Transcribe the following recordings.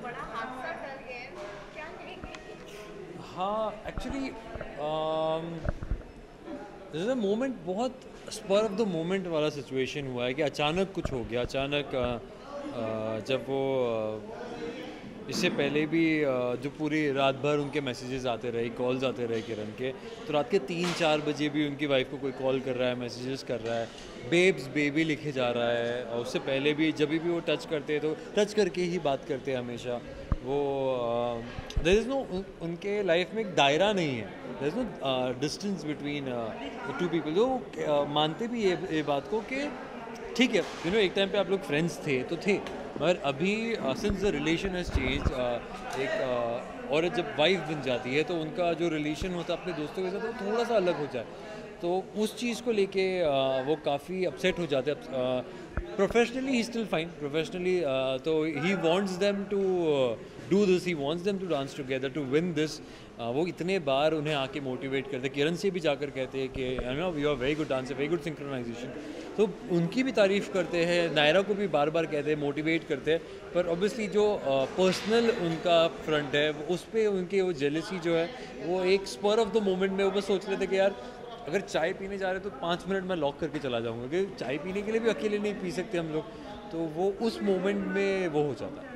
बड़ा हादसा टल गया है, क्या कहेंगे? हाँ, एक्चुअली दिस अ मोमेंट, बहुत स्पर ऑफ द मोमेंट वाला सिचुएशन हुआ है कि अचानक कुछ हो गया। अचानक जब वो इससे पहले भी जो पूरी रात भर उनके मैसेजेस आते रहे, कॉल्स आते रहे किरण के, तो रात के 3-4 बजे भी उनकी वाइफ को कोई कॉल कर रहा है, मैसेजेस कर रहा है, बेब्स बेबी लिखे जा रहा है। और उससे पहले भी जब भी वो टच करते हैं तो टच करके ही बात करते हैं हमेशा। वो देयर इज़ नो, उनके लाइफ में एक दायरा नहीं है, there is no distance between two people. जो मानते भी ये बात को कि ठीक है, एक टाइम पे आप लोग फ्रेंड्स थे तो थे, मगर अभी since the relation has change, एक औरत जब वाइफ बन जाती है तो उनका जो रिलेशन होता है अपने दोस्तों के साथ वो थोड़ा सा अलग हो जाए। तो उस चीज़ को लेके वो काफ़ी अपसेट हो जाते हैं। Professionally he still fine, professionally तो he wants them to do this, he wants them to dance together to win this. वो इतने बार उन्हें आके मोटिवेट करते, किरण से भी जाकर कहते हैं कि I know you are very good dancer, very good synchronization. तो उनकी भी तारीफ़ करते हैं, नायरा को भी बार बार कहते हैं, मोटिवेट करते हैं। पर ऑब्वियसली जो पर्सनल उनका फ्रंट है उस पर उनकी वो जेलसी जो है, वो एक स्पर ऑफ द मोमेंट में वो बस सोच रहे थे कि यार अगर चाय पीने जा रहे हैं तो 5 मिनट में लॉक करके चला जाऊंगा, क्योंकि चाय पीने के लिए भी अकेले नहीं पी सकते हम लोग। तो वो उस मोमेंट में वो हो जाता है।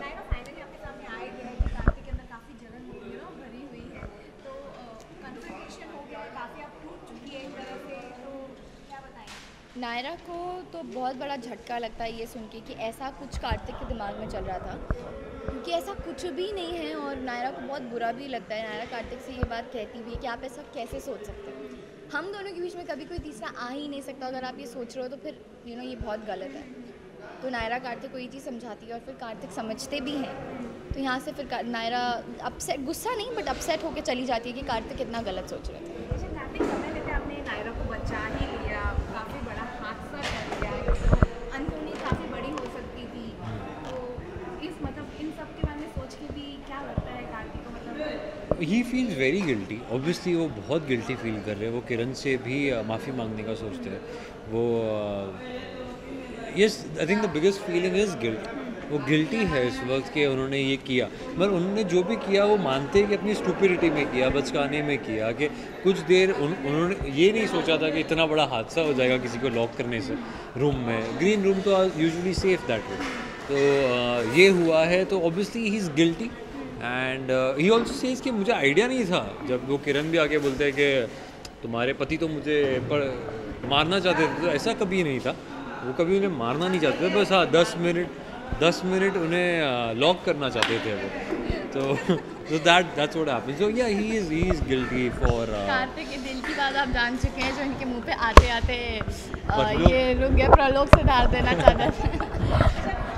नायरा फाइनली आपके सामने आ ही गया है कि कार्तिक के अंदर काफ़ी जलन हो गई ना, भरी हुई है, तो कन्फर्मेशन हो गया है, काफ़ी आप टूट चुकी है एक तरह से, तो क्या बताएंगे? नायरा को तो बहुत बड़ा झटका लगता है ये सुन के कि ऐसा कुछ कार्तिक के दिमाग में चल रहा था, क्योंकि ऐसा कुछ भी नहीं है। और नायरा को बहुत बुरा भी लगता है। नायरा कार्तिक से ये बात कहती हुई कि आप ऐसा कैसे सोच सकते हैं, हम दोनों के बीच में कभी कोई तीसरा आ ही नहीं सकता। अगर आप ये सोच रहे हो तो फिर ये बहुत गलत है। तो नायरा कार्तिक को ये चीज़ समझाती है और फिर कार्तिक समझते भी हैं। तो यहाँ से फिर नायरा अपसेट, गुस्सा नहीं बट अपसेट होकर चली जाती है कि कार्तिक कितना गलत सोच रहे थे। जैसे कार्तिक समय लेते आपने नायरा को बचा ही लिया, काफ़ी बड़ा हादसा टल गया है, तो अनहोनी काफ़ी बड़ी हो सकती थी। तो इस मतलब इन सब के बारे में सोच के भी क्या लगता है कार्तिक को, मतलब he feels very guilty, obviously वो बहुत गिल्टी फील कर रहे हैं। वो किरण से भी माफ़ी मांगने का सोचते हैं। वो yes, I think the biggest feeling is guilt. वो गिल्टी है इस वक्त कि उन्होंने ये किया, मगर उन्होंने जो भी किया वो मानते हैं कि अपनी स्टूपिडिटी में किया, बचकाने में किया। कि कुछ देर उन्होंने ये नहीं सोचा था कि इतना बड़ा हादसा हो जाएगा किसी को लॉक करने से रूम में। ग्रीन रूम तो यूजुअली सेफ दैट वे। तो ये हुआ है, तो obviously he is guilty. And he also says कि मुझे आइडिया नहीं था, जब वो किरण भी आके बोलते हैं कि तुम्हारे पति तो मुझे मारना चाहते थे, तो ऐसा कभी नहीं था। वो कभी उन्हें मारना नहीं चाहते थे, बस हाँ 10 मिनट उन्हें लॉक करना चाहते थे वो। तो that's what happened. So yeah he is guilty for Kartik के दिल की बात आप जान चुके हैं, जो इनके मुंह पे आते आते ये रुक गए, प्रलोक से डाल देना चाहता था।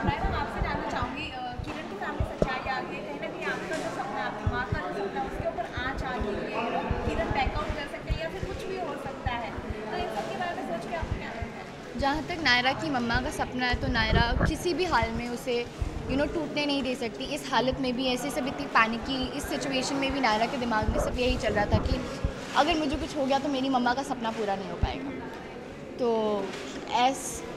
मैडम आपसे जानना चाहूँगी, किरण की सामने सच्चाई आ गई, कहीं ना कहीं आपका जो सपना, आपके माँ का जो सपना, उसके ऊपर आँच आ गई है, किरण बैकआउट कर सकते हैं या फिर कुछ भी हो सकता है, तो इन सब के बारे में सोच के आपको क्या लगता है? जहाँ तक नायरा की मम्मा का सपना है, तो नायरा किसी भी हाल में उसे टूटने नहीं दे सकती। इस हालत में भी, ऐसे सब इतनी पैनिक की इस सिचुएशन में भी नायरा के दिमाग में सिर्फ यही चल रहा था कि अगर मुझे कुछ हो गया तो मेरी मम्मा का सपना पूरा नहीं हो पाएगा। तो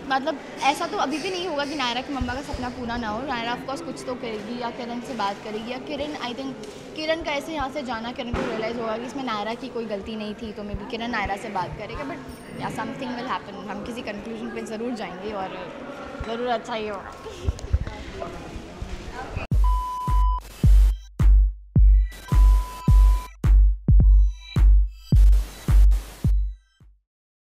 मतलब ऐसा तो अभी भी नहीं होगा कि नायरा की मम्मा का सपना पूरा ना हो। नायरा ऑफकोर्स कुछ तो करेगी, या किरण से बात करेगी, या किरण, आई थिंक किरण का ऐसे यहाँ से जाना, किरण को रियलाइज़ होगा कि इसमें नायरा की कोई गलती नहीं थी, तो मे बी किरण नायरा से बात करेगा। बट या समथिंग विल हैपन, हम किसी कंक्लूजन पे ज़रूर जाएंगे और ज़रूर अच्छा ही होगा।